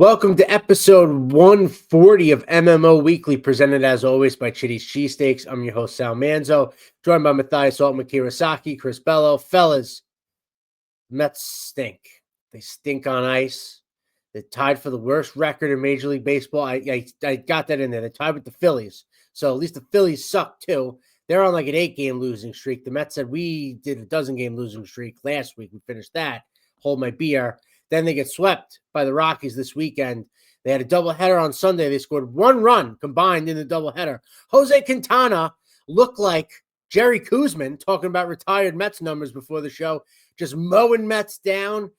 Welcome to episode 140 of MMO Weekly, presented as always by Chitty's Cheesesteaks. I'm your host, Sal Manzo, joined by Matthias Altman, Kirasaki, Chris Bello. Fellas, Mets stink. They stink on ice. They're tied for the worst record in Major League Baseball. I got that in there. They're tied with the Phillies. So at least the Phillies suck too. They're on like an 8-game losing streak. The Mets said we did a 12-game losing streak last week. We finished that. Hold my beer. Then they get swept by the Rockies this weekend. They had a doubleheader on Sunday. They scored 1 run combined in the doubleheader. Jose Quintana looked like Jerry Koosman, talking about retired Mets numbers before the show, just mowing Mets down.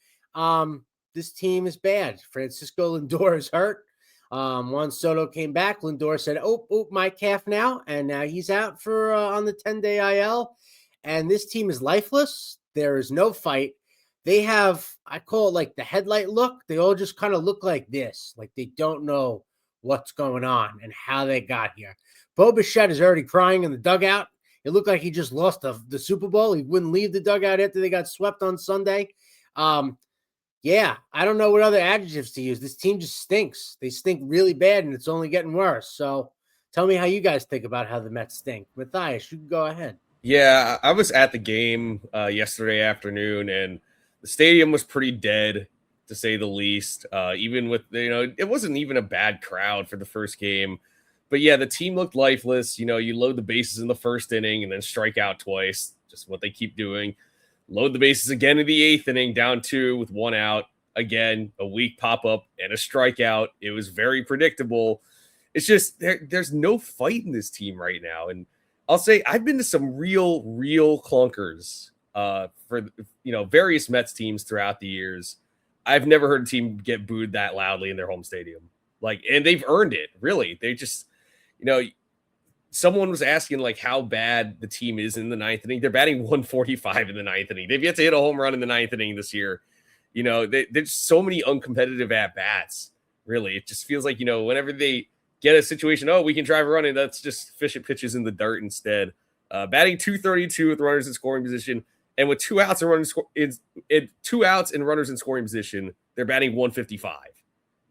This team is bad. Francisco Lindor is hurt. Juan Soto came back. Lindor said, oh, my calf now. And now he's out for on the 10-day IL. And this team is lifeless. There is no fight. They have, I call it like the headlight look. They all just kind of look like this, like they don't know what's going on and how they got here. Bo Bichette is already crying in the dugout. It looked like he just lost the Super Bowl. He wouldn't leave the dugout after they got swept on Sunday. Yeah, I don't know what other adjectives to use. This team just stinks. They stink really bad, and it's only getting worse. So tell me how you guys think about how the Mets stink. Matthias, you can go ahead. Yeah, I was at the game yesterday afternoon, and the stadium was pretty dead, to say the least. Even with, it wasn't even a bad crowd for the first game. But yeah, the team looked lifeless. You load the bases in the first inning and then strike out twice, just what they keep doing. Load the bases again in the 8th inning, down 2 with 1 out. Again, a weak pop-up and a strikeout. It was very predictable. It's just there's no fight in this team right now. And I'll say I've been to some real clunkers for various Mets teams throughout the years. I've never heard a team get booed that loudly in their home stadium. And they've earned it, really. They just, someone was asking how bad the team is in the 9th inning. They're batting 145 in the 9th inning. They've yet to hit a home run in the 9th inning this year. There's so many uncompetitive at-bats, really. It just feels like, whenever they get a situation, we can drive a run, and that's just efficient pitches in the dirt instead. Batting 232 with runners in scoring position, and with 2 outs and runners in scoring position, they're batting 155.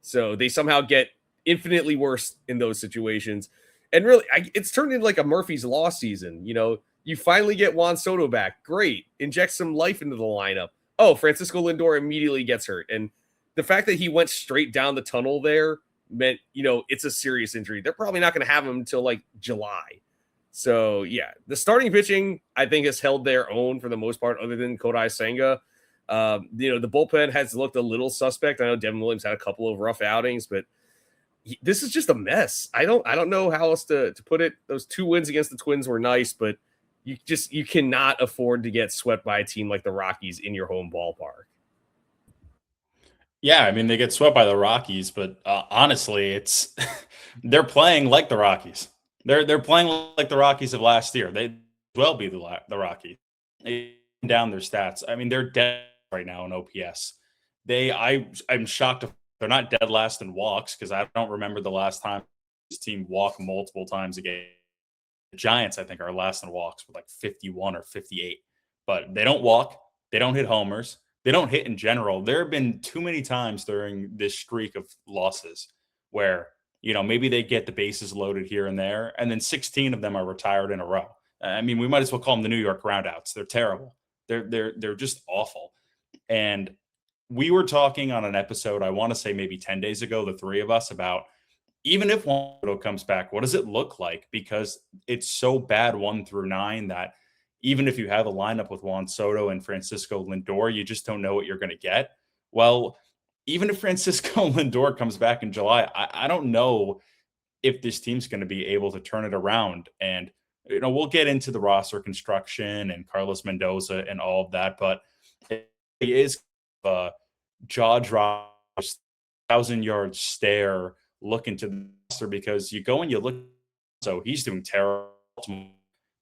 So they somehow get infinitely worse in those situations. And really, it's turned into like a Murphy's Law season. You finally get Juan Soto back. Great. Inject some life into the lineup. Oh, Francisco Lindor immediately gets hurt. And the fact that he went straight down the tunnel there meant, it's a serious injury. They're probably not going to have him until July. So, yeah, the starting pitching, I think, has held their own for the most part, other than Kodai Senga. The bullpen has looked a little suspect. I know Devin Williams had a couple of rough outings, but this is just a mess. I don't know how else to put it. Those 2 wins against the Twins were nice, but you cannot afford to get swept by a team like the Rockies in your home ballpark. Yeah, I mean, they get swept by the Rockies, but honestly, it's they're playing like the Rockies. They're playing like the Rockies of last year. They will be the Rockies. They down their stats. I mean, they're dead right now in OPS. I'm shocked if they're not dead last in walks, because I don't remember the last time this team walked multiple times a game. The Giants, I think, are last in walks with 51 or 58. But they don't walk. They don't hit homers. They don't hit in general. There have been too many times during this streak of losses where, maybe they get the bases loaded here and there, and then 16 of them are retired in a row. I mean, we might as well call them the New York groundouts. They're terrible. They're just awful. And we were talking on an episode, I want to say maybe 10 days ago, the 3 of us, about even if Juan Soto comes back, what does it look like? Because it's so bad 1 through 9 that even if you have a lineup with Juan Soto and Francisco Lindor, you just don't know what you're going to get. Well, even if Francisco Lindor comes back in July, I don't know if this team's going to be able to turn it around. And, we'll get into the roster construction and Carlos Mendoza and all of that, but it is a jaw-dropping 1,000-yard stare look into the roster, because you go and you look, so he's doing terrible.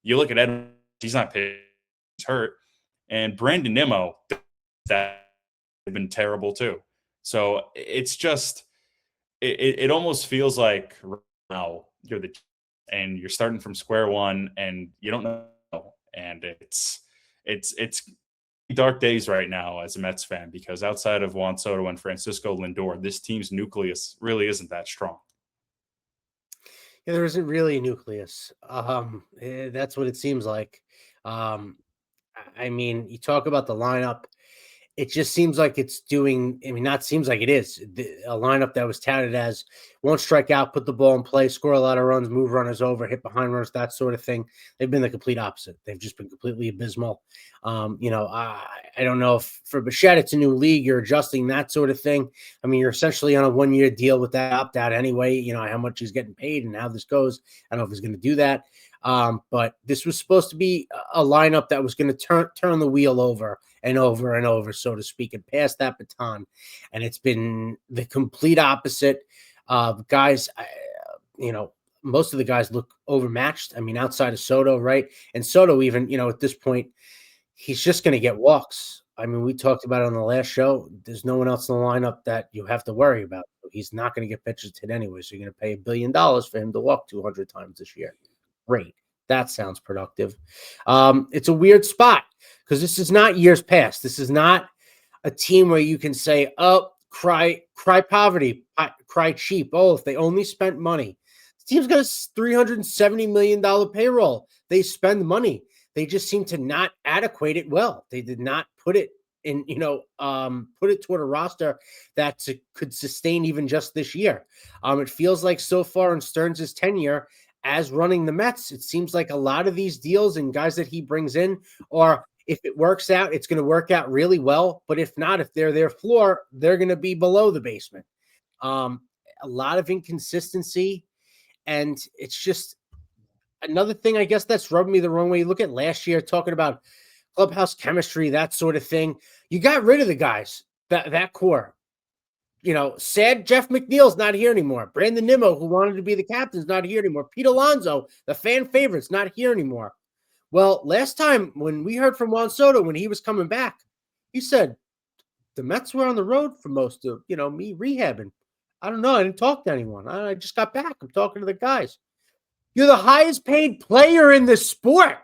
You look at Ed, he's not pitching, he's hurt. And Brandon Nimmo, that have been terrible too. So it's just, it almost feels like now you're you're starting from square one and you don't know. And it's dark days right now as a Mets fan, because outside of Juan Soto and Francisco Lindor, this team's nucleus really isn't that strong. Yeah, there isn't really a nucleus. That's what it seems like. I mean, you talk about the lineup. It just seems like it's doing. I mean, not seems like it is a lineup that was touted as won't strike out, put the ball in play, score a lot of runs, move runners over, hit behind runners, that sort of thing. They've been the complete opposite. They've just been completely abysmal. I don't know if for Bichette it's a new league, you're adjusting that sort of thing. I mean, you're essentially on a 1-year deal with that opt out anyway. You know how much he's getting paid and how this goes. I don't know if he's going to do that. But this was supposed to be a lineup that was going to turn the wheel over and over and over, so to speak, and pass that baton. And it's been the complete opposite. Guys, most of the guys look overmatched. I mean, outside of Soto, right? And Soto, even, at this point, he's just going to get walks. I mean, we talked about it on the last show. There's no one else in the lineup that you have to worry about. He's not going to get pitches hit anyway, so you're going to pay $1 billion for him to walk 200 times this year. Great. That sounds productive. It's a weird spot because this is not years past. This is not a team where you can say, oh, cry poverty, cry cheap. Oh, if they only spent money. This team's got a $370 million payroll. They spend money. They just seem to not adequate it well. They did not put it in, put it toward a roster that could sustain even just this year. It feels like so far in Stearns' tenure as running the Mets, it seems like a lot of these deals and guys that he brings in are, if it works out, it's going to work out really well. But if not, if they're their floor, they're going to be below the basement. A lot of inconsistency. And it's just another thing, I guess, that's rubbed me the wrong way. You look at last year, talking about clubhouse chemistry, that sort of thing. You got rid of the guys, that core. Sad Jeff McNeil's not here anymore. Brandon Nimmo, who wanted to be the captain, is not here anymore. Pete Alonso, the fan favorite's not here anymore. Well, last time when we heard from Juan Soto when he was coming back, he said the Mets were on the road for most of, me rehabbing. I don't know. I didn't talk to anyone. I just got back. I'm talking to the guys. You're the highest paid player in the sport.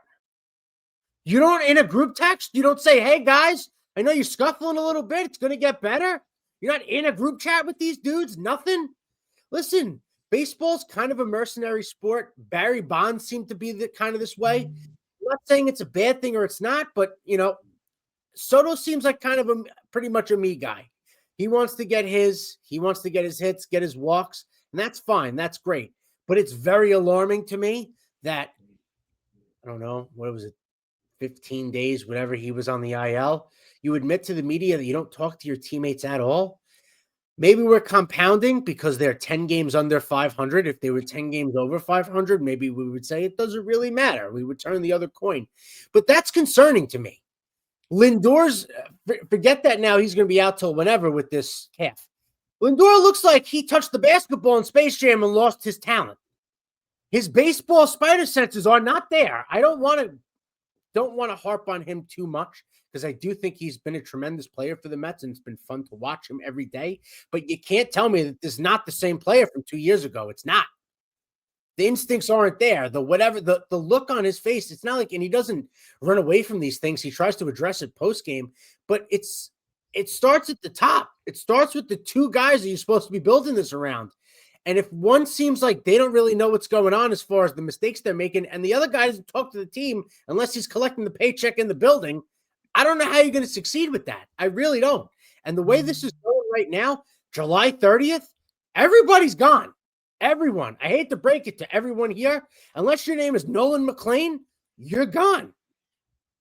You don't, in a group text, you don't say, hey, guys, I know you're scuffling a little bit. It's going to get better. You're not in a group chat with these dudes? Nothing? Listen, baseball's kind of a mercenary sport. Barry Bonds seemed to be kind of this way. I'm not saying it's a bad thing or it's not, but, Soto seems like kind of pretty much a me guy. He wants to get his hits, get his walks, and that's fine. That's great. But it's very alarming to me that, I don't know, what was it, 15 days, whatever he was on the IL, you admit to the media that you don't talk to your teammates at all. Maybe we're compounding because they're 10 games under 500. If they were 10 games over 500, maybe we would say it doesn't really matter. We would turn the other coin. But that's concerning to me. Lindor's, forget that now, he's going to be out till whenever with this calf. Lindor looks like he touched the basketball in Space Jam and lost his talent. His baseball spider senses are not there. I don't want to harp on him too much because I do think he's been a tremendous player for the Mets and it's been fun to watch him every day. But you can't tell me that this is not the same player from 2 years ago. It's not. The instincts aren't there. The look on his face, it's not like, and he doesn't run away from these things. He tries to address it post-game, but it starts at the top. It starts with the two guys that you're supposed to be building this around. And if one seems like they don't really know what's going on as far as the mistakes they're making, and the other guy doesn't talk to the team unless he's collecting the paycheck in the building, I don't know how you're going to succeed with that. I really don't. And the way this is going right now, July 30th, everybody's gone. Everyone. I hate to break it to everyone here. Unless your name is Nolan McLean, you're gone.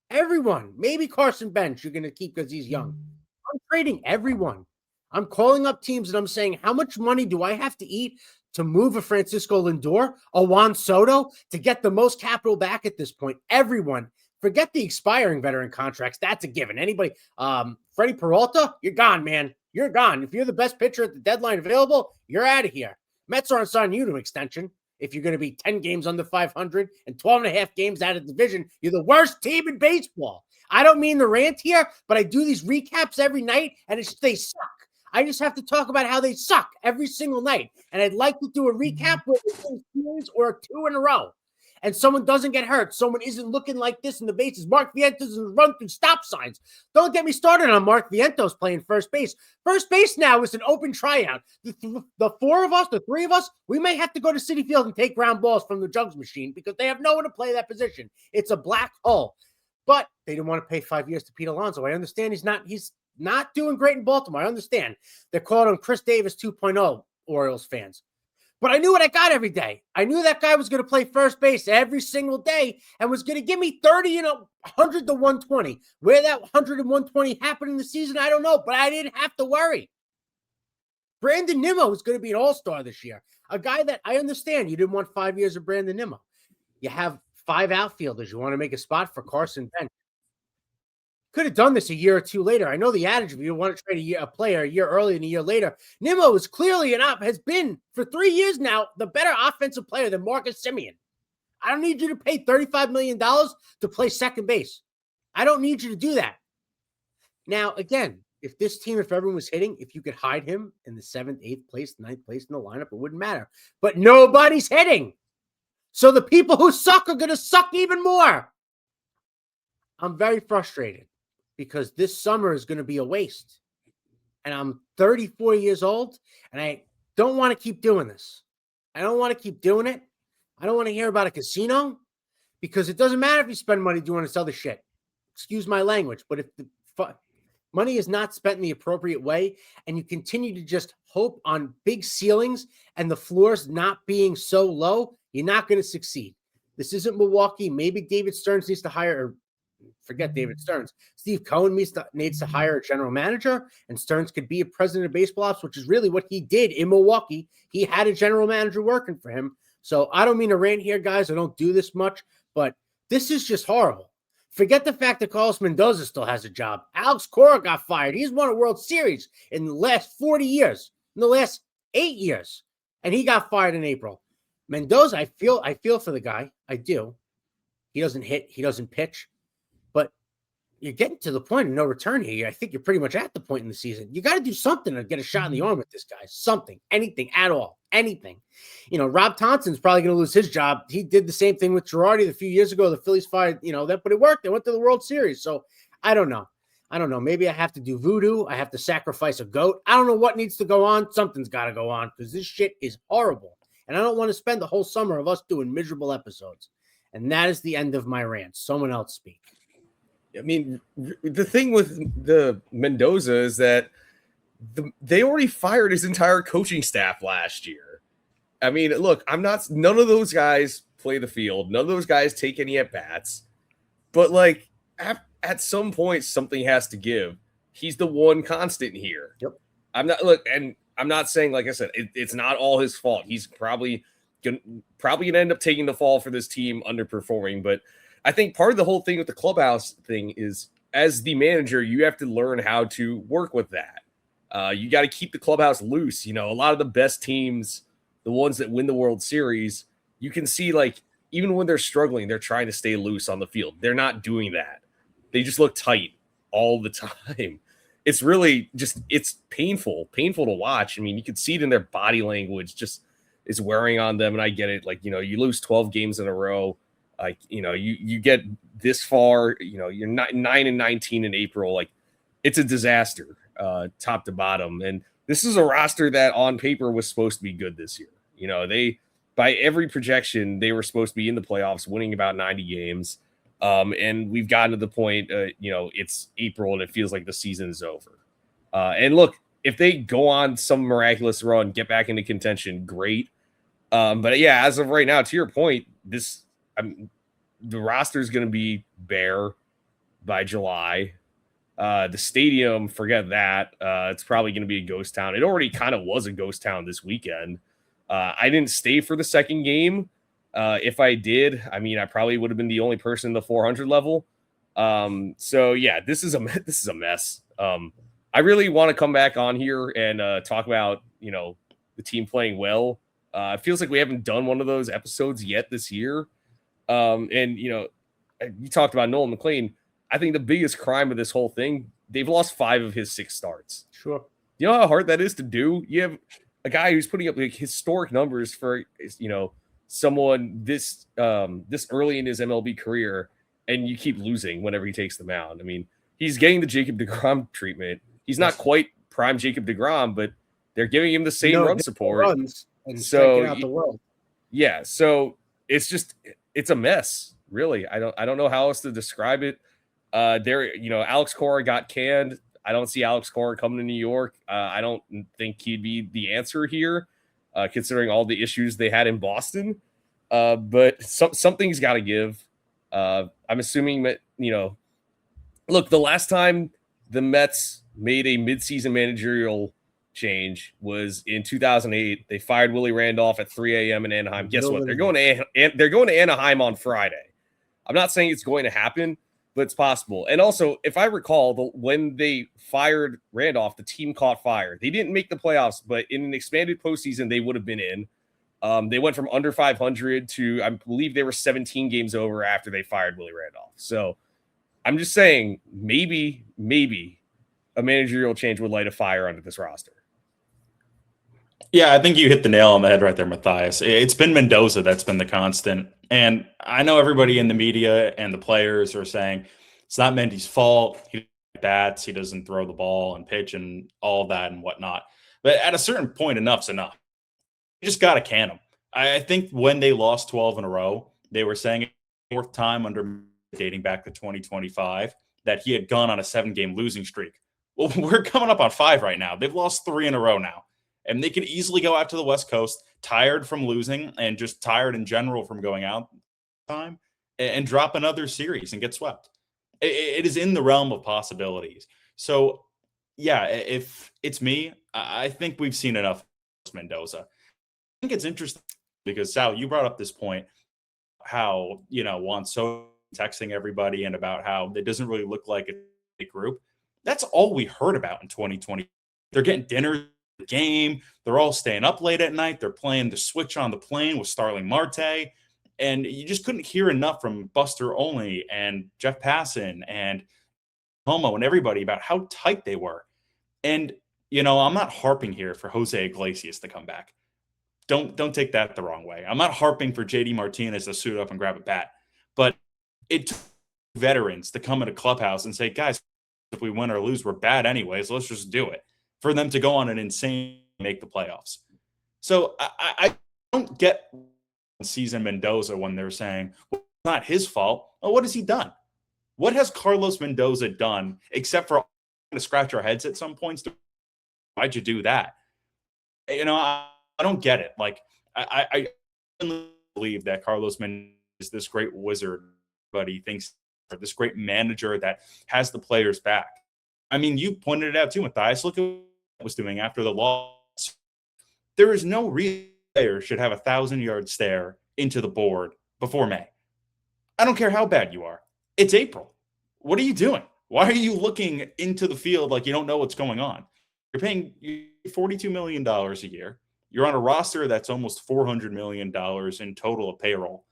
Everyone. Maybe Carson Bench you're going to keep because he's young. I'm trading everyone. I'm calling up teams and I'm saying, how much money do I have to eat to move a Francisco Lindor, a Juan Soto, to get the most capital back at this point? Everyone. Forget the expiring veteran contracts. That's a given. Anybody, Freddie Peralta, you're gone, man. You're gone. If you're the best pitcher at the deadline available, you're out of here. Mets aren't signing you to an extension. If you're going to be 10 games under 500 and 12 and a half games out of the division, you're the worst team in baseball. I don't mean the rant here, but I do these recaps every night, and they suck. I just have to talk about how they suck every single night. And I'd like to do a recap with a series or two in a row. and someone doesn't get hurt, someone isn't looking like this in the bases. Mark Vientos doesn't run through stop signs. Don't get me started on Mark Vientos playing first base. First base now is an open tryout. The four of us, the three of us, we may have to go to Citi Field and take ground balls from the jugs machine because they have no one to play that position. It's a black hole. But they didn't want to pay 5 years to Pete Alonso. I understand he's not doing great in Baltimore. I understand. They're calling him Chris Davis 2.0, Orioles fans. But I knew what I got every day. I knew that guy was going to play first base every single day and was going to give me 30 and 100 to 120. Where that 100 and 120 happened in the season, I don't know, but I didn't have to worry. Brandon Nimmo is going to be an all-star this year. A guy that I understand you didn't want 5 years of Brandon Nimmo. You have 5 outfielders. You want to make a spot for Carson Bench. Could have done this a year or two later. I know the adage of you want to trade a player a year earlier and a year later. Nimmo is clearly has been for 3 years now the better offensive player than Marcus Semien. I don't need you to pay $35 million to play second base. I don't need you to do that. Now, again, if this team, if everyone was hitting, if you could hide him in the 7th, 8th place, 9th place in the lineup, it wouldn't matter. But nobody's hitting. So the people who suck are going to suck even more. I'm very frustrated because this summer is going to be a waste. And I'm 34 years old, and I don't want to keep doing this. I don't want to keep doing it. I don't want to hear about a casino because it doesn't matter if you spend money doing this other shit. Excuse my language, but if the money is not spent in the appropriate way and you continue to just hope on big ceilings and the floors not being so low, you're not going to succeed. This isn't Milwaukee. Maybe David Stearns needs to hire forget David Stearns. Steve Cohen needs to hire a general manager, and Stearns could be a president of baseball ops, which is really what he did in Milwaukee. He had a general manager working for him. So I don't mean to rant here, guys. I don't do this much, but this is just horrible. Forget the fact that Carlos Mendoza still has a job. Alex Cora got fired. He's won a World Series in the last 40 years, in the last 8 years, and he got fired in April. Mendoza, I feel for the guy. I do. He doesn't hit. He doesn't pitch. But you're getting to the point of no return here. I think you're pretty much at the point in the season. You got to do something to get a shot in the arm with this guy. Something, anything at all, anything. You know, Rob Thompson's probably going to lose his job. He did the same thing with Girardi a few years ago. The Phillies fired, but it worked. They went to the World Series. So I don't know. Maybe I have to do voodoo. I have to sacrifice a goat. I don't know what needs to go on. Something's got to go on because this shit is horrible. And I don't want to spend the whole summer of us doing miserable episodes. And that is the end of my rant. Someone else speak. I mean, the thing with the Mendoza is that they already fired his entire coaching staff last year. I mean, look, none of those guys play the field. None of those guys take any at-bats. But, like, at some point, something has to give. He's the one constant here. Yep. I'm not saying, like I said, it's not all his fault. He's probably gonna end up taking the fall for this team underperforming, but I think part of the whole thing with the clubhouse thing is, as the manager, you have to learn how to work with that. You got to keep the clubhouse loose. A lot of the best teams, the ones that win the World Series, you can see, like, even when they're struggling, they're trying to stay loose on the field. They're not doing that. They just look tight all the time. It's really it's painful to watch. I mean, you can see it in their body language, just is wearing on them. And I get it. Like, you lose 12 games in a row. Like, you get this far, you're 9-19 in April. Like, it's a disaster, top to bottom. And this is a roster that on paper was supposed to be good this year. They, by every projection, they were supposed to be in the playoffs, winning about 90 games. And we've gotten to the point, it's April and it feels like the season is over. And look, if they go on some miraculous run, get back into contention, great. But yeah, as of right now, to your point, the roster is going to be bare by July. The stadium, forget that. It's probably going to be a ghost town. It already kind of was a ghost town this weekend. I didn't stay for the second game. If I did, I probably would have been the only person in the 400 level. So yeah, this is a mess. I really want to come back on here and talk about, the team playing well. It feels like we haven't done one of those episodes yet this year. And you talked about Nolan McLean. I think the biggest crime of this whole thing, they've lost 5 of his 6 starts. Sure. You know how hard that is to do? You have a guy who's putting up like historic numbers for, someone this early in his MLB career, and you keep losing whenever he takes the mound. I mean, he's getting the Jacob deGrom treatment. He's not quite prime Jacob deGrom, but they're giving him the same run support. Runs and striking out the world. Yeah, so it's a mess, really. I don't know how else to describe it. Alex Cora got canned. I don't see Alex Cora coming to New York. I don't think he'd be the answer here, considering all the issues they had in Boston. But something's got to give. I'm assuming that, look, the last time the Mets made a midseason managerial change was in 2008. They fired Willie Randolph at 3 a.m. in Anaheim. Guess what? They're going to Anaheim on Friday. I'm not saying it's going to happen, but it's possible. And also, if I recall, when they fired Randolph, the team caught fire. They didn't make the playoffs, but in an expanded postseason, they would have been in. They went from under 500 to, I believe they were 17 games over after they fired Willie Randolph. So I'm just saying, maybe a managerial change would light a fire under this roster. Yeah, I think you hit the nail on the head right there, Matthias. It's been Mendoza that's been the constant. And I know everybody in the media and the players are saying it's not Mendy's fault. He bats, he doesn't throw the ball and pitch and all that and whatnot. But at a certain point, enough's enough. You just got to can him. I think when they lost 12 in a row, they were saying fourth time under dating back to 2025 that he had gone on a 7-game losing streak. Well, we're coming up on 5 right now. They've lost 3 in a row now. And they could easily go out to the West Coast, tired from losing and just tired in general from going out time, and drop another series and get swept. It is in the realm of possibilities. So, yeah, if it's me, I think we've seen enough of Mendoza. I think it's interesting because, Sal, you brought up this point, how, Juan Soto texting everybody and about how it doesn't really look like a group. That's all we heard about in 2020. They're getting dinner. The game, they're all staying up late at night. They're playing the Switch on the plane with Starling Marte, and you just couldn't hear enough from Buster Olney and Jeff Passan and Homo and everybody about how tight they were. And I'm not harping here for Jose Iglesias to come back. Don't take that the wrong way. I'm not harping for JD Martinez to suit up and grab a bat, but it took veterans to come in a clubhouse and say, guys, if we win or lose, we're bad anyways. Let's just do it. For them to go on an insane make the playoffs. So I don't get season Mendoza when they're saying, well, it's not his fault. Oh, what has he done? What has Carlos Mendoza done except for to scratch our heads at some points? Why'd you do that? I don't get it. Like, I believe that Carlos Mendoza is this great wizard, but he thinks this great manager that has the players back. I mean, you pointed it out too, Matthias. Look at what he was doing after the loss. There is no real player should have a 1,000-yard stare into the board before May. I don't care how bad you are. It's April. What are you doing? Why are you looking into the field like you don't know what's going on? You're paying $42 million a year. You're on a roster that's almost $400 million in total of payroll.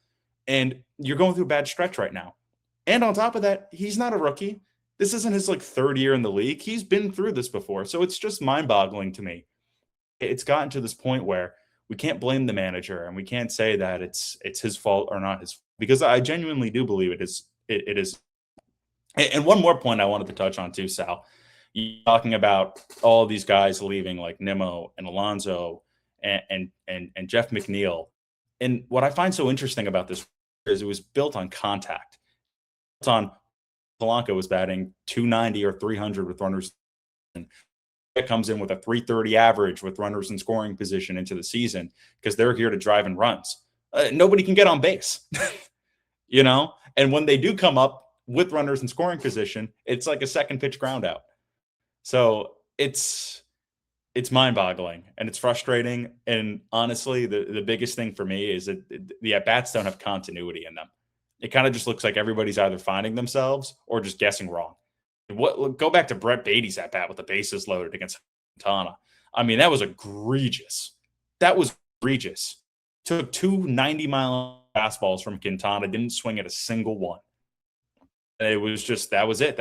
And you're going through a bad stretch right now. And on top of that, he's not a rookie. This isn't his third year in the league. He's been through this before. So it's just mind-boggling to me. It's gotten to this point where we can't blame the manager and we can't say that it's his fault or not his fault, because I genuinely do believe it is. It is. And one more point I wanted to touch on too, Sal. You're talking about all these guys leaving like Nimmo and Alonso and Jeff McNeil. And what I find so interesting about this is it was built on contact. It's on Polanco was batting 290 or 300 with runners. And it comes in with a 330 average with runners in scoring position into the season because they're here to drive in runs. Nobody can get on base, And when they do come up with runners in scoring position, it's like a second pitch ground out. So it's mind-boggling and it's frustrating. And honestly, the biggest thing for me is that the at-bats don't have continuity in them. It kind of just looks like everybody's either finding themselves or just guessing wrong. Go back to Brett Beatty's at bat with the bases loaded against Quintana. I mean, that was egregious. Took 2 90-mile fastballs from Quintana, didn't swing at a single one. It was just, that was it.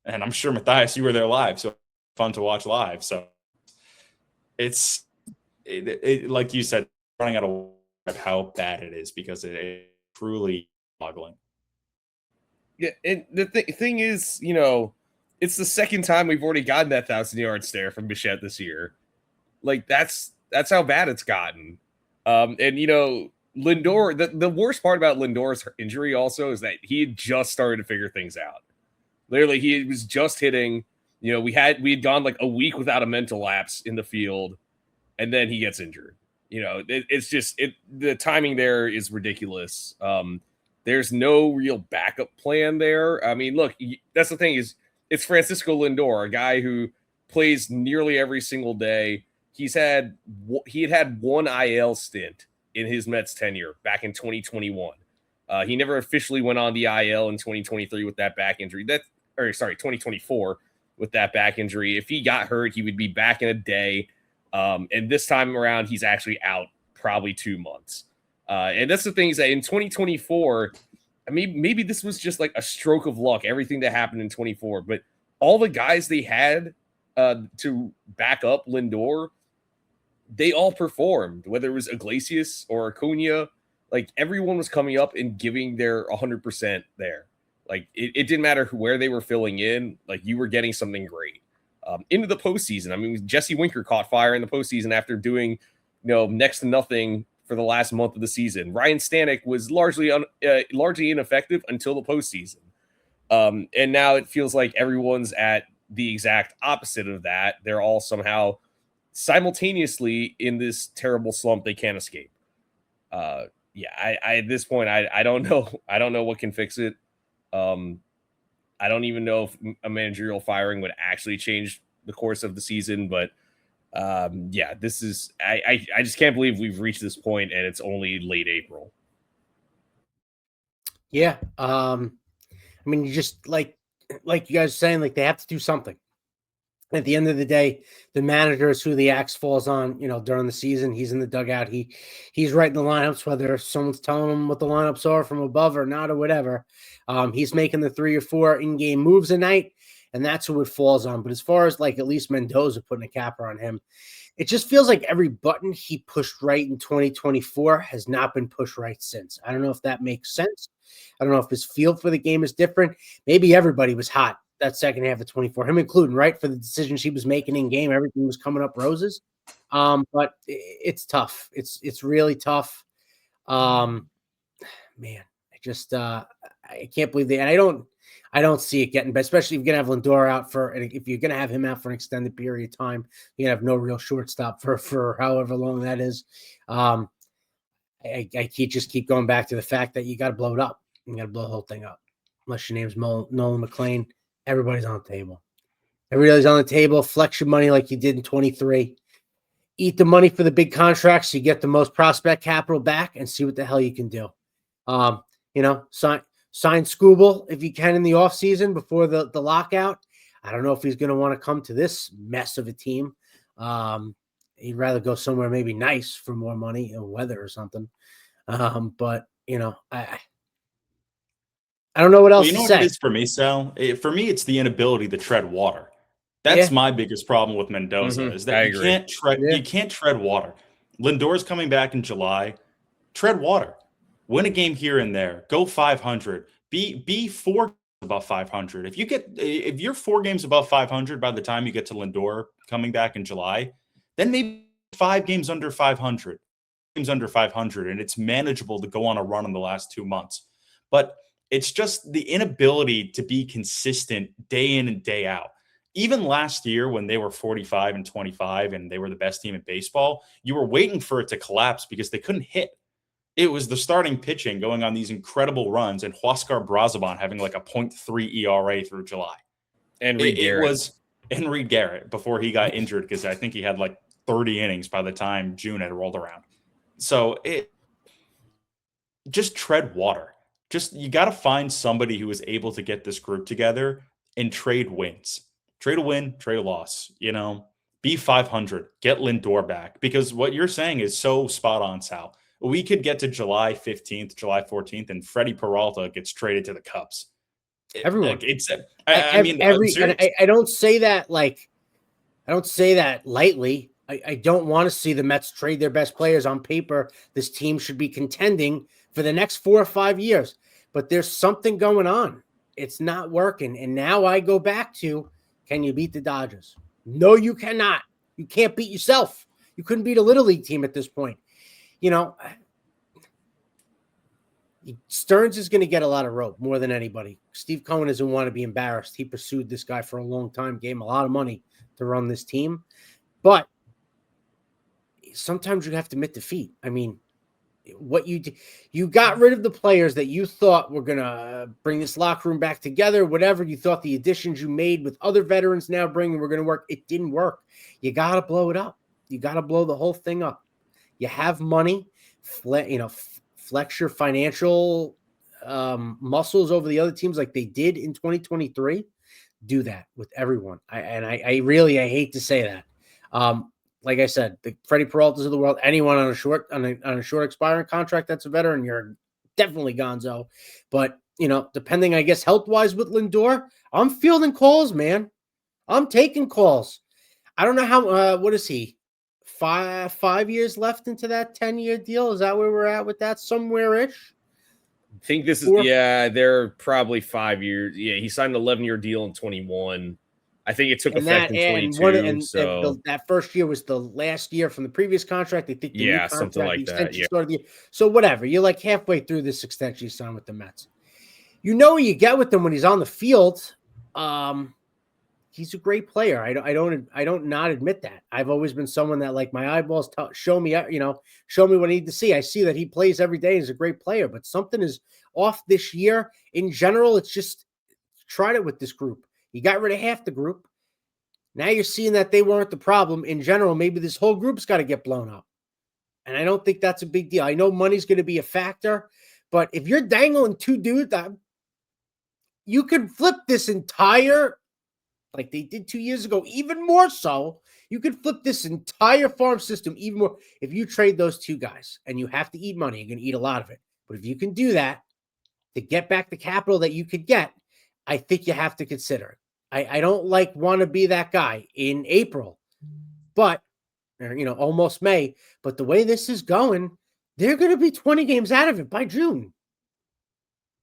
And I'm sure, Matthias, you were there live, so fun to watch live. So it's like you said, running out of how bad it is because it is truly boggling. Yeah, and the thing is, it's the second time we've already gotten that 1,000-yard stare from Bichette this year. Like that's how bad it's gotten. And Lindor, the worst part about Lindor's injury also is that he had just started to figure things out. Literally, he was just hitting. We had gone like a week without a mental lapse in the field, and then he gets injured. It's just the timing there is ridiculous. There's no real backup plan there. I mean, look, that's the thing is it's Francisco Lindor, a guy who plays nearly every single day. He had one IL stint in his Mets tenure back in 2021. He never officially went on the IL in 2023 with that back injury. 2024 with that back injury. If he got hurt, he would be back in a day. And this time around, he's actually out probably 2 months. And that's the thing is that in 2024, I mean, maybe this was just like a stroke of luck, everything that happened in 24, but all the guys they had to back up Lindor, they all performed, whether it was Iglesias or Acuna, like everyone was coming up and giving their 100% there. Like it didn't matter where they were filling in, like you were getting something great. Into the postseason, I mean, Jesse Winker caught fire in the postseason after doing, next to nothing for the last month of the season. Ryan Stanek was largely ineffective until the postseason. And now it feels like everyone's at the exact opposite of that. They're all somehow simultaneously in this terrible slump they can't escape. I at this point, I don't know. I don't know what can fix it. I don't even know if a managerial firing would actually change the course of the season, but this is I just can't believe we've reached this point and it's only late April. Yeah. I mean, you just like you guys are saying, like they have to do something. At the end of the day, the manager is who the axe falls on, during the season. He's in the dugout. He's writing the lineups, whether someone's telling him what the lineups are from above or not or whatever. He's making the 3 or 4 in-game moves a night, and that's who it falls on. But as far as like at least Mendoza putting a capper on him, it just feels like every button he pushed right in 2024 has not been pushed right since. I don't know if that makes sense. I don't know if his feel for the game is different. Maybe everybody was hot that second half of 24, him including, right, for the decisions he was making in game. Everything was coming up roses. But it's tough. It's really tough. Man, I can't believe they, and I don't see it getting, but especially if you're going to have Lindor out if you're going to have him out for an extended period of time, you're going to have no real shortstop for however long that is. I keep going back to the fact that you got to blow it up. You got to blow the whole thing up. Unless your name's Nolan McLean, everybody's on the table. Everybody's on the table. Flex your money like you did in 23. Eat the money for the big contracts. So you get the most prospect capital back and see what the hell you can do. Sign Scooble if you can in the offseason before the lockout. I don't know if he's going to want to come to this mess of a team. He'd rather go somewhere maybe nice for more money or weather or something. But I don't know what else to say. What it is for me, Sal? For me, it's the inability to tread water. That's my biggest problem with Mendoza is that you can't tread water. Lindor's coming back in July. Tread water. Win a game here and there. Go 500. Be 4 above 500. If you're 4 games above 500 by the time you get to Lindor coming back in July, then maybe 5 games under 500. Games under 500, and it's manageable to go on a run in the last 2 months. But it's just the inability to be consistent day in and day out. Even last year when they were 45 and 25 and they were the best team in baseball, you were waiting for it to collapse because they couldn't hit. It was the starting pitching going on these incredible runs and Huascar Brazoban having like a 0.3 ERA through July. And Reed Garrett before he got injured because I think he had like 30 innings by the time June had rolled around. So just tread water. You got to find somebody who is able to get this group together and trade wins. Trade a win, trade a loss. Be 500. Get Lindor back because what you're saying is so spot on, Sal. We could get to July 15th, July 14th, and Freddie Peralta gets traded to the Cubs. Everyone. I mean, I don't say that I don't say that lightly. I don't want to see the Mets trade their best players. On paper, this team should be contending for the next 4 or 5 years. But there's something going on. It's not working. And now I go back to, can you beat the Dodgers? No, you cannot. You can't beat yourself. You couldn't beat a Little League team at this point. You know, Stearns is going to get a lot of rope more than anybody. Steve Cohen doesn't want to be embarrassed. He pursued this guy for a long time, gave him a lot of money to run this team. But sometimes you have to admit defeat. I mean, what you got rid of the players that you thought were going to bring this locker room back together, whatever you thought the additions you made with other veterans now bringing were going to work. It didn't work. You got to blow it up. You got to blow the whole thing up. You have money, flex your financial muscles over the other teams like they did in 2023. Do that with everyone. I really hate to say that. Like I said, the Freddie Peraltas of the world, anyone on a short expiring contract that's a veteran, you're definitely gonzo. But, depending, I guess, health-wise with Lindor, I'm fielding calls, man. I'm taking calls. I don't know how, what is he? 5 years left into that 10-year deal? Is that where we're at with that? Somewhere-ish? I think this is, they're probably 5 years. Yeah, he signed an 11-year deal in 21. I think it took effect in 22. So that first year was the last year from the previous contract. I think the new contract, something like that. Yeah. So whatever. You're like halfway through this extension you signed with the Mets. You know what you get with him when he's on the field. He's a great player. I don't not admit that. I've always been someone that, like, my eyeballs show me what I need to see. I see that he plays every day. He's a great player, but something is off this year. In general, it's just tried it with this group. You got rid of half the group. Now you're seeing that they weren't the problem. In general, maybe this whole group's got to get blown up. And I don't think that's a big deal. I know money's going to be a factor, but if you're dangling two dudes, you could flip this entire, like they did 2 years ago, even more so. You could flip this entire farm system even more if you trade those two guys. And you have to eat money. You're going to eat a lot of it. But if you can do that to get back the capital that you could get, I think you have to consider it. I don't want to be that guy in April, but almost May. But the way this is going, they're going to be 20 games out of it by June.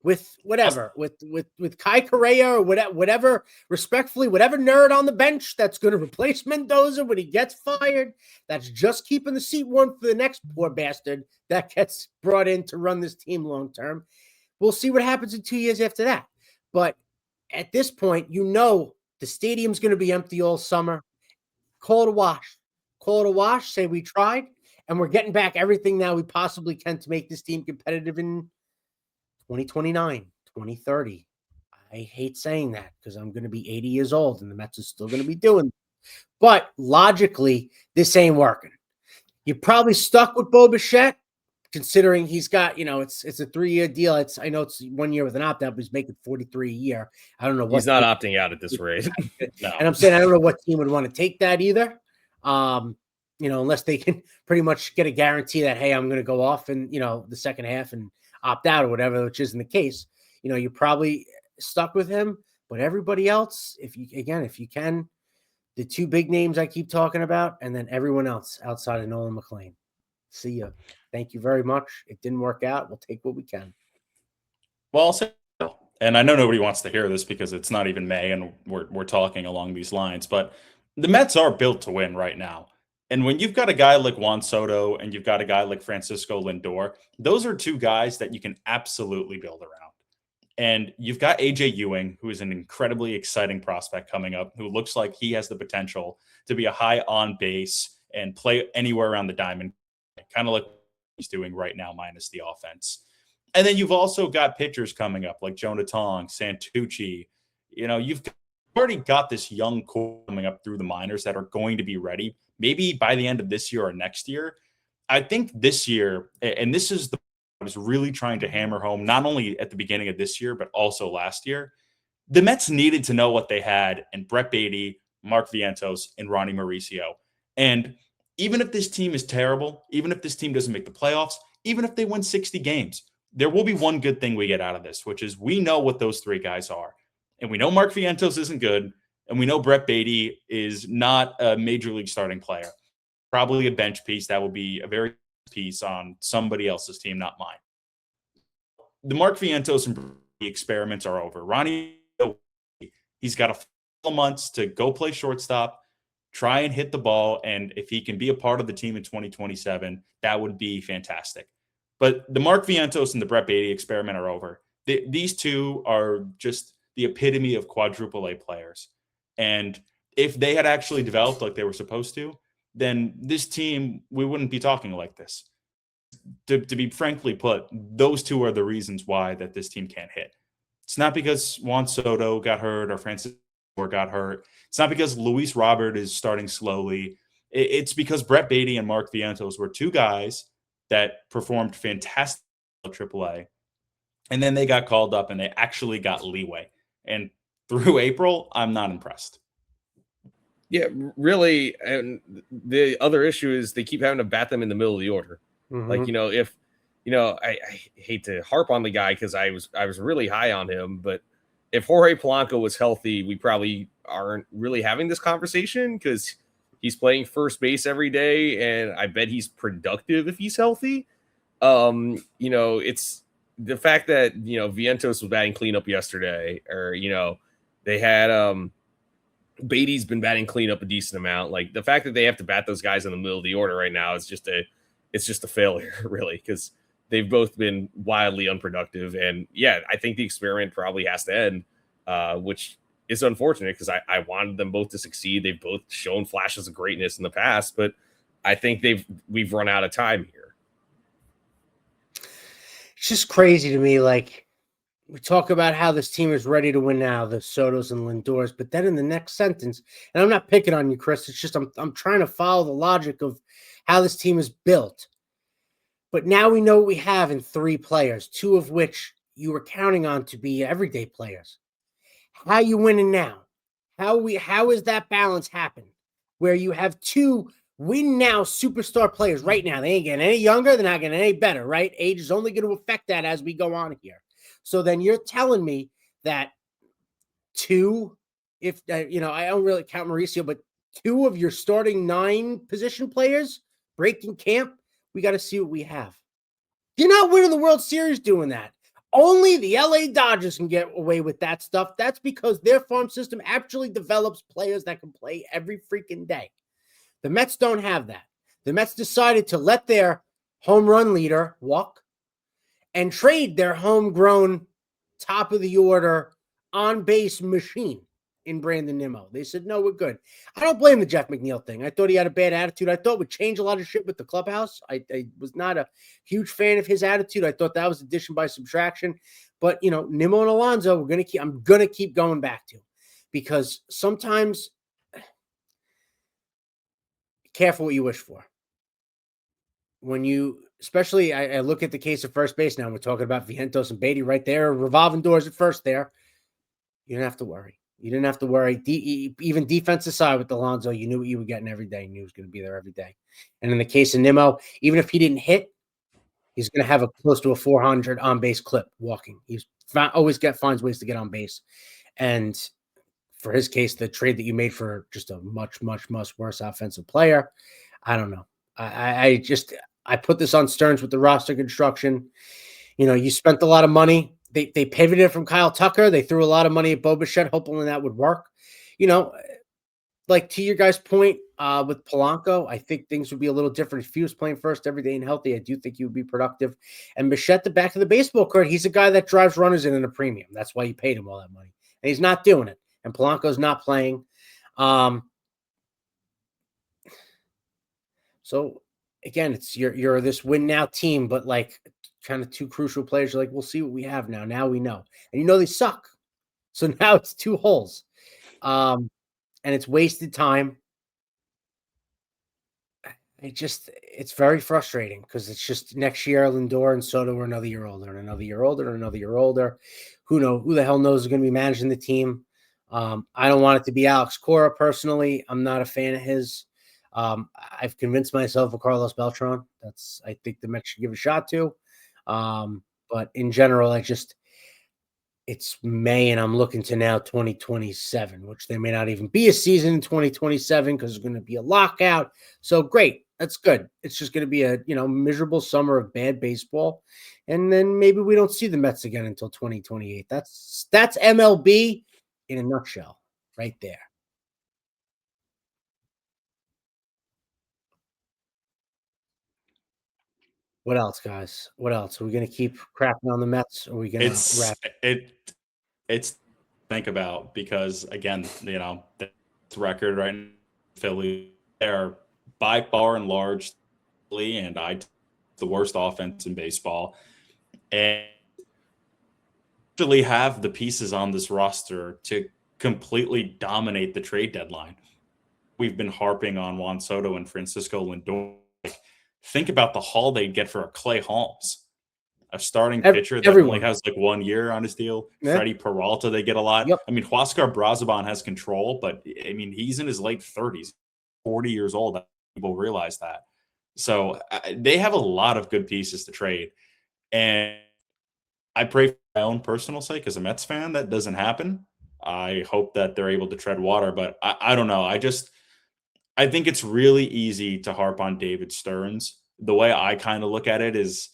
With whatever, with Kai Correa or whatever, respectfully, whatever nerd on the bench that's going to replace Mendoza when he gets fired, that's just keeping the seat warm for the next poor bastard that gets brought in to run this team long term. We'll see what happens in 2 years after that. But at this point, the stadium's going to be empty all summer. Call it a wash. Call it a wash. Say we tried, and we're getting back everything now we possibly can to make this team competitive in 2029, 2030. I hate saying that because I'm going to be 80 years old, and the Mets are still going to be doing it. But logically, this ain't working. You're probably stuck with Bo Bichette, considering he's got, it's a 3-year deal. I know it's 1 year with an opt-out, but he's making $43 a year. I don't know what he's not opting out at this rate. No. And I'm saying I don't know what team would want to take that either. Unless they can pretty much get a guarantee that, hey, I'm going to go off in, the second half and opt out or whatever, which isn't the case. You're probably stuck with him. But everybody else, if you can, the two big names I keep talking about, and then everyone else outside of Nolan McLean. See ya. Thank you very much. It didn't work out. We'll take what we can. Well, I'll say, and I know nobody wants to hear this because it's not even May and we're talking along these lines, but the Mets are built to win right now. And when you've got a guy like Juan Soto and you've got a guy like Francisco Lindor, those are two guys that you can absolutely build around. And you've got AJ Ewing, who is an incredibly exciting prospect coming up, who looks like he has the potential to be a high on base and play anywhere around the diamond, kind of like he's doing right now, minus the offense. And then you've also got pitchers coming up like Jonah Tong, Santucci. You've already got this young core coming up through the minors that are going to be ready, maybe by the end of this year or next year. I think this year, and this is I was really trying to hammer home, not only at the beginning of this year, but also last year, the Mets needed to know what they had in Brett Baty, Mark Vientos, and Ronnie Mauricio. And even if this team is terrible, even if this team doesn't make the playoffs, even if they win 60 games, there will be one good thing we get out of this, which is we know what those three guys are. And we know Mark Vientos isn't good, and we know Brett Baty is not a major league starting player. probably a bench piece that will be a very piece on somebody else's team, not mine. The Mark Vientos and experiments are over. Ronnie, he's got a couple of months to go play shortstop, try and hit the ball, and if he can be a part of the team in 2027, that would be fantastic. But the Mark Vientos and the Brett Beatty experiment are over. These two are just the epitome of quadruple A players. And if they had actually developed like they were supposed to, then this team, we wouldn't be talking like this. To be frankly put, those two are the reasons why that this team can't hit. It's not because Juan Soto got hurt or Francis got hurt. It's not because Luis Robert is starting slowly. It's because Brett Beatty and Mark Vientos were two guys that performed fantastic at AAA. And then they got called up and they actually got leeway. And through April, I'm not impressed. Yeah, really. And the other issue is they keep having to bat them in the middle of the order. Mm-hmm. Like, if, I hate to harp on the guy because I was really high on him, but if Jorge Polanco was healthy, we probably aren't really having this conversation because he's playing first base every day, and I bet he's productive if he's healthy. It's the fact that Vientos was batting cleanup yesterday, or they had Beatty's been batting cleanup a decent amount. Like the fact that they have to bat those guys in the middle of the order right now is just a failure, really, because they've both been wildly unproductive. And yeah, I think the experiment probably has to end, which is unfortunate because I wanted them both to succeed. They've both shown flashes of greatness in the past, but I think we've run out of time here. It's just crazy to me. Like, we talk about how this team is ready to win now, the Sotos and Lindors, but then in the next sentence, and I'm not picking on you, Chris, it's just I'm trying to follow the logic of how this team is built. But now we know what we have in 3 players, 2 of which you were counting on to be everyday players. How you winning now? How is that balance happen? Where you have 2 win now superstar players right now. They ain't getting any younger, they're not getting any better, right? Age is only going to affect that as we go on here. So then you're telling me that 2, if I don't really count Mauricio, but 2 of your starting 9 position players breaking camp, we got to see what we have. You're not winning the World Series doing that. Only the LA Dodgers can get away with that stuff. That's because their farm system actually develops players that can play every freaking day. The Mets don't have that. The Mets decided to let their home run leader walk and trade their homegrown top of the order on base machine in Brandon Nimmo. They said, no, we're good. I don't blame the Jeff McNeil thing. I thought he had a bad attitude. I thought it would change a lot of shit with the clubhouse. I was not a huge fan of his attitude. I thought that was addition by subtraction. But, Nimmo and Alonso, I'm going to keep going back to, because sometimes careful what you wish for. When especially I look at the case of first base now, we're talking about Vientos and Beatty right there, revolving doors at first there. You didn't have to worry. Even defensive side with Alonso, you knew what you were getting every day. You knew he was going to be there every day. And in the case of Nimmo, even if he didn't hit, he's going to have close to a 400 on-base clip walking. He's always finds ways to get on base. And for his case, the trade that you made for just a much, much, much worse offensive player, I don't know. I put this on Stearns with the roster construction. You spent a lot of money. They pivoted from Kyle Tucker. They threw a lot of money at Bo Bichette, hoping that would work. Like to your guys' point with Polanco, I think things would be a little different if he was playing first every day and healthy. I do think he would be productive. And Bichette, the back of the baseball card, he's a guy that drives runners in a premium. That's why you paid him all that money. And he's not doing it. And Polanco's not playing. So again, it's you're this win now team, but like kind of 2 crucial players. You're like, we'll see what we have now. Now we know, and they suck. So now it's 2 holes, and it's wasted time. It's very frustrating because it's just next year Lindor and Soto are another year older and another year older and another year older. Who the hell knows is going to be managing the team? I don't want it to be Alex Cora personally. I'm not a fan of his. I've convinced myself of Carlos Beltran. I think the Mets should give a shot to. But in general, it's May and I'm looking to now 2027, which there may not even be a season in 2027 because there's going to be a lockout. So great. That's good. It's just going to be a miserable summer of bad baseball, and then maybe we don't see the Mets again until 2028. That's MLB in a nutshell, right there. What else, guys? What else? Are we going to keep crapping on the Mets? Or are we going to wrap? It's think about, because again, the record right now, Philly, they're by far and large, and the worst offense in baseball, and actually have the pieces on this roster to completely dominate the trade deadline. We've been harping on Juan Soto and Francisco Lindor. Think about the haul they'd get for a Clay Holmes, a starting pitcher that only has like 1 year on his deal. Yeah. Freddie Peralta, they get a lot. Yep. I mean, Huascar Brazoban has control, but I mean, he's in his late 30s, 40 years old. People realize that. So they have a lot of good pieces to trade. And I pray for my own personal sake as a Mets fan that doesn't happen. I hope that they're able to tread water, but I don't know. I think it's really easy to harp on David Stearns. The way I kind of look at it is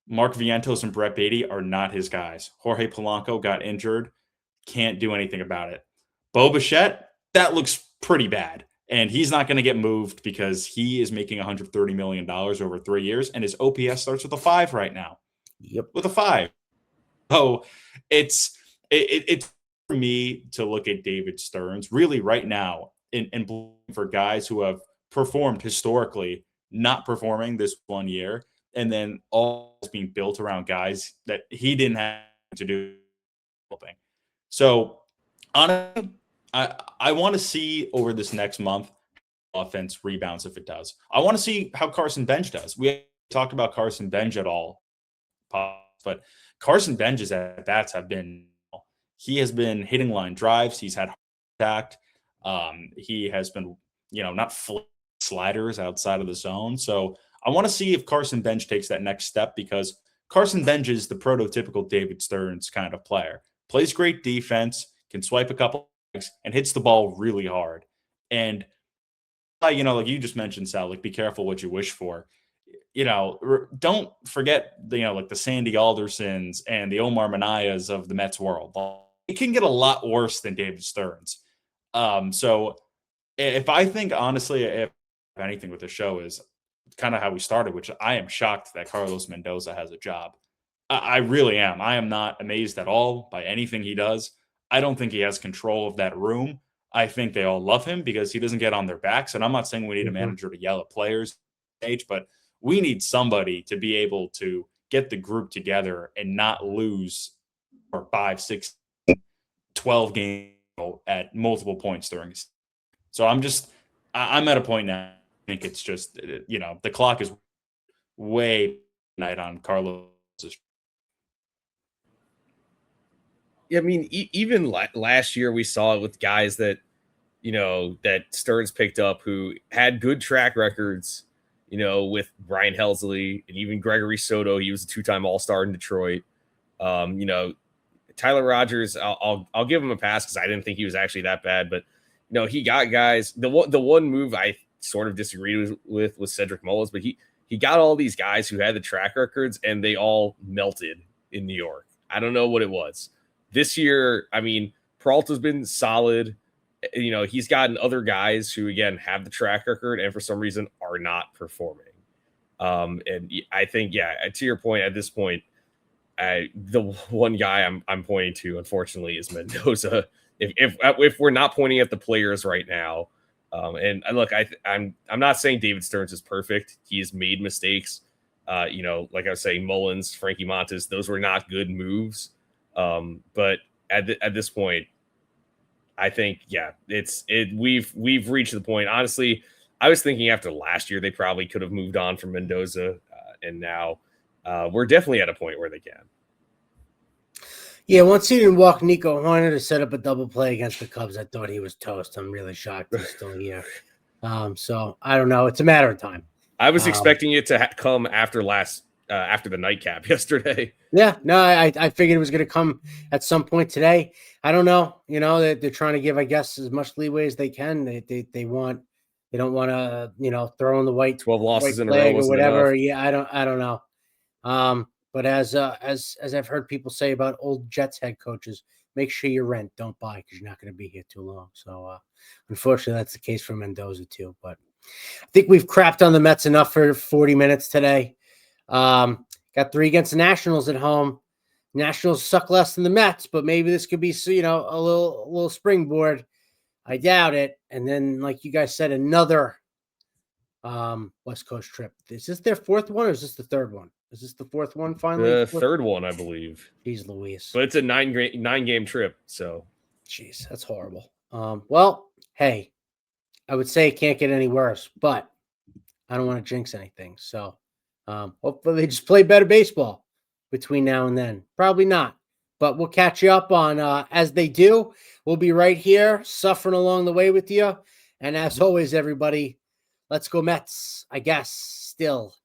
Mark Vientos and Brett Beatty are not his guys. Jorge Polanco got injured. Can't do anything about it. Bo Bichette, that looks pretty bad. And he's not going to get moved because he is making $130 million over 3 years. And his OPS starts with a 5 right now. Yep. With a 5. So it's for me to look at David Stearns really right now and for guys who have performed historically, not performing this 1 year, and then all being built around guys that he didn't have to do. So honestly, I want to see over this next month offense rebounds if it does. I want to see how Carson Bench does. We haven't talked about Carson Bench at all, but Carson Bench's at-bats have been – he has been hitting line drives. He's had contact. He has been, not sliders outside of the zone. So I want to see if Carson Bench takes that next step, because Carson Bench is the prototypical David Stearns kind of player. Plays great defense, can swipe a couple and hits the ball really hard. And, like you just mentioned, Sal, like, be careful what you wish for. Don't forget, like the Sandy Aldersons and the Omar Minayas of the Mets world. It can get a lot worse than David Stearns. So if I think, honestly, if anything with the show is kind of how we started, which I am shocked that Carlos Mendoza has a job. I really am. I am not amazed at all by anything he does. I don't think he has control of that room. I think they all love him because he doesn't get on their backs. And I'm not saying we need a manager to yell at players, but we need somebody to be able to get the group together and not lose for 5, 6, 12 games at multiple points during. So I'm at a point now. I think it's just, the clock is way night on Carlos. Yeah, I mean, even last year we saw it with guys that, that Stearns picked up who had good track records, with Brian Helsley and even Gregory Soto. He was a 2-time All-Star in Detroit. Tyler Rogers, I'll give him a pass because I didn't think he was actually that bad, but he got guys. The one move I sort of disagreed with was Cedric Mullins, but he got all these guys who had the track records and they all melted in New York. I don't know what it was. This year, I mean, Peralta's been solid. He's gotten other guys who, again, have the track record and for some reason are not performing. And I think, to your point, at this point, the one guy I'm pointing to, unfortunately, is Mendoza. If we're not pointing at the players right now, and look, I'm not saying David Stearns is perfect. He has made mistakes. Like I was saying, Mullins, Frankie Montas, those were not good moves. But at this point, I think, we've reached the point. Honestly, I was thinking after last year, they probably could have moved on from Mendoza. And now we're definitely at a point where they can. Yeah, once he didn't walk Nico Hoerner to set up a double play against the Cubs, I thought he was toast. I'm really shocked he's still here. So I don't know. It's a matter of time. I was expecting it to come after the nightcap yesterday. Yeah, no, I figured it was going to come at some point today. I don't know. They're trying to give, I guess, as much leeway as they can. They want They don't want to, throw in the white 12 losses white in a row flag or wasn't whatever. enough. Yeah, I don't know. But as I've heard people say about old Jets head coaches, make sure you rent, don't buy, because you're not going to be here too long. So unfortunately, that's the case for Mendoza too. But I think we've crapped on the Mets enough for 40 minutes today. Got 3 against the Nationals at home. Nationals suck less than the Mets, but maybe this could be, a little springboard. I doubt it. And then, like you guys said, another West Coast trip. Is this their 4th one, or is this the 3rd one? Is this the 4th one finally? The 3rd one, I believe. Jeez Louise. But it's a 9-game trip, so. Jeez, that's horrible. Well, hey, I would say it can't get any worse, but I don't want to jinx anything. So hopefully they just play better baseball between now and then. Probably not, but we'll catch you up on as they do. We'll be right here suffering along the way with you. And as always, everybody, let's go Mets, I guess, still.